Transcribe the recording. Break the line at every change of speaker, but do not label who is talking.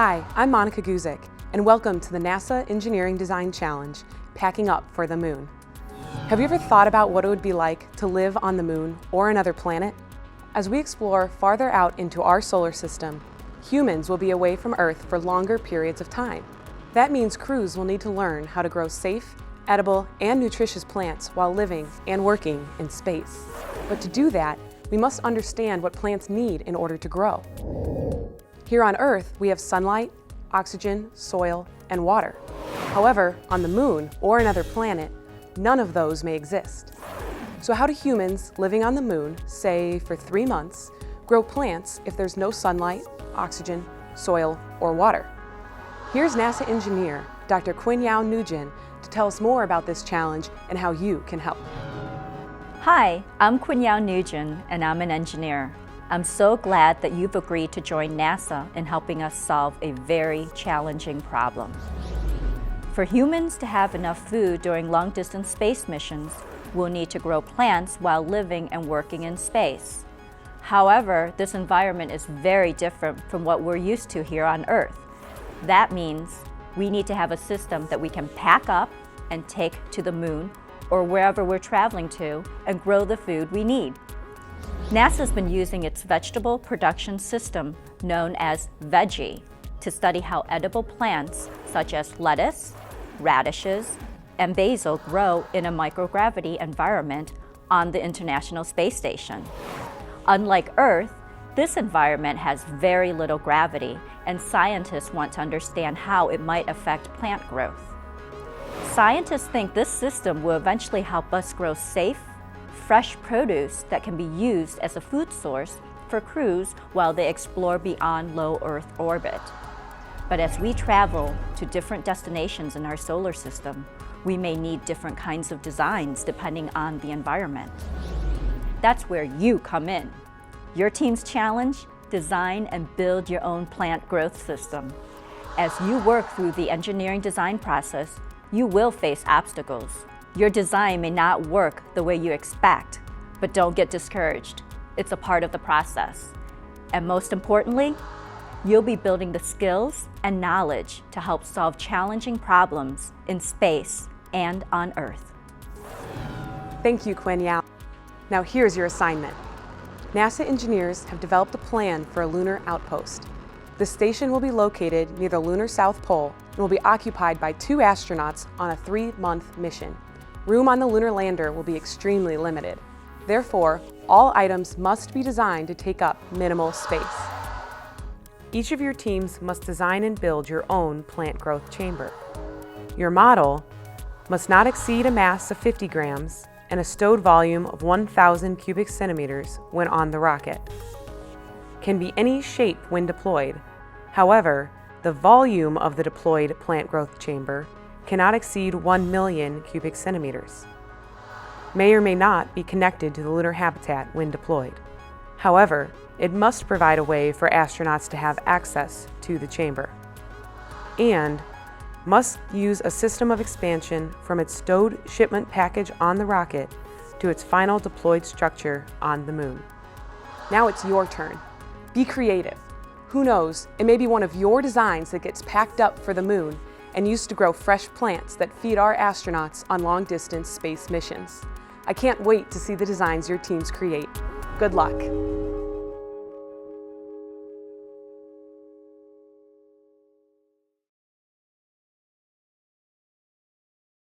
Hi, I'm Monica Guzik, and welcome to the NASA Engineering Design Challenge, Packing Up for the Moon. Have you ever thought about what it would be like to live on the moon or another planet? As we explore farther out into our solar system, humans will be away from Earth for longer periods of time. That means crews will need to learn how to grow safe, edible, and nutritious plants while living and working in space. But to do that, we must understand what plants need in order to grow. Here on Earth, we have sunlight, oxygen, soil, and water. However, on the moon or another planet, none of those may exist. So how do humans living on the moon, say for 3 months, grow plants if there's no sunlight, oxygen, soil, or water? Here's NASA engineer, Dr. Quynhgiao Nguyen, to tell us more about this challenge and how you can help.
Hi, I'm Quynhgiao Nguyen, and I'm an engineer. I'm so glad that you've agreed to join NASA in helping us solve a very challenging problem. For humans to have enough food during long-distance space missions, we'll need to grow plants while living and working in space. However, this environment is very different from what we're used to here on Earth. That means we need to have a system that we can pack up and take to the moon or wherever we're traveling to and grow the food we need. NASA's been using its vegetable production system, known as VEGGIE, to study how edible plants such as lettuce, radishes, and basil grow in a microgravity environment on the International Space Station. Unlike Earth, this environment has very little gravity, and scientists want to understand how it might affect plant growth. Scientists think this system will eventually help us grow safe, fresh produce that can be used as a food source for crews while they explore beyond low Earth orbit. But as we travel to different destinations in our solar system, we may need different kinds of designs depending on the environment. That's where you come in. Your team's challenge: design and build your own plant growth system. As you work through the engineering design process, you will face obstacles. Your design may not work the way you expect, but don't get discouraged. It's a part of the process. And most importantly, you'll be building the skills and knowledge to help solve challenging problems in space and on Earth.
Thank you, Quynhgiao. Now here's your assignment. NASA engineers have developed a plan for a lunar outpost. The station will be located near the lunar South Pole and will be occupied by 2 astronauts on a 3-month mission. Room on the lunar lander will be extremely limited. Therefore, all items must be designed to take up minimal space. Each of your teams must design and build your own plant growth chamber. Your model must not exceed a mass of 50 grams and a stowed volume of 1,000 cubic centimeters when on the rocket. Can be any shape when deployed. However, the volume of the deployed plant growth chamber cannot exceed 1 million cubic centimeters. May or may not be connected to the lunar habitat when deployed. However, it must provide a way for astronauts to have access to the chamber. And must use a system of expansion from its stowed shipment package on the rocket to its final deployed structure on the moon. Now it's your turn. Be creative. Who knows, it may be one of your designs that gets packed up for the moon and used to grow fresh plants that feed our astronauts on long-distance space missions. I can't wait to see the designs your teams create. Good luck.